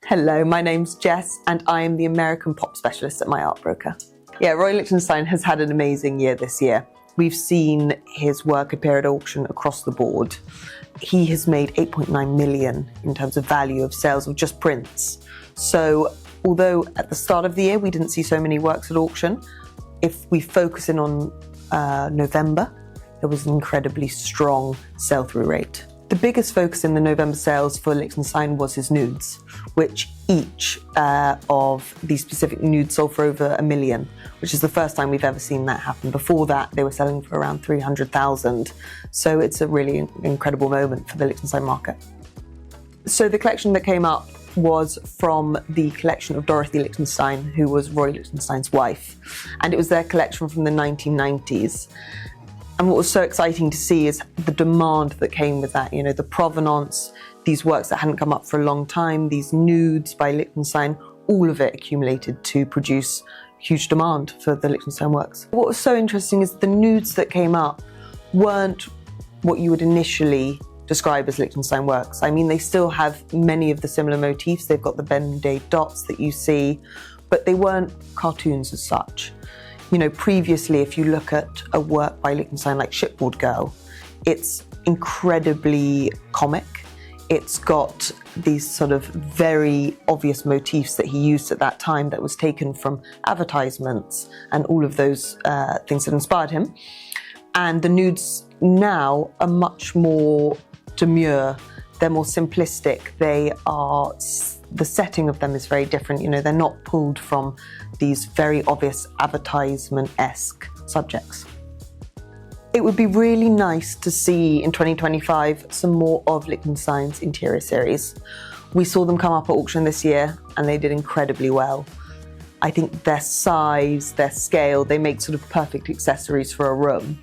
Hello, my name's Jess and I am the American pop specialist at my art broker. Yeah, Roy Lichtenstein has had an amazing year this year. We've seen his work appear at auction across the board. He has made 8.9 million in terms of value of sales of just prints. So although at the start of the year we didn't see so many works at auction, if we focus in on November, there was an incredibly strong sell-through rate. The biggest focus in the November sales for Lichtenstein was his nudes, which each of these specific nudes sold for over 1 million, which is the first time we've ever seen that happen. Before that, they were selling for around 300,000. So it's a really incredible moment for the Lichtenstein market. So the collection that came up was from the collection of Dorothy Lichtenstein, who was Roy Lichtenstein's wife. And it was their collection from the 1990s. And what was so exciting to see is the demand that came with that, the provenance, these works that hadn't come up for a long time, these nudes by Lichtenstein, all of it accumulated to produce huge demand for the Lichtenstein works. What was so interesting is the nudes that came up weren't what you would initially describe as Lichtenstein works. I mean, they still have many of the similar motifs. They've got the Ben-Day dots that you see, but they weren't cartoons as such. Previously, if you look at a work by Lichtenstein like Shipboard Girl, it's incredibly comic. It's got these sort of very obvious motifs that he used at that time that was taken from advertisements and all of those things that inspired him. And the nudes now are much more demure. They're more simplistic. The setting of them is very different. They're not pulled from these very obvious advertisement-esque subjects. It would be really nice to see in 2025 some more of Lichtenstein's interior series. We saw them come up at auction this year and they did incredibly well. I think their size, their scale, they make sort of perfect accessories for a room.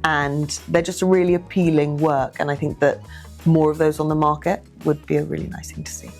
And they're just a really appealing work, and I think that more of those on the market would be a really nice thing to see.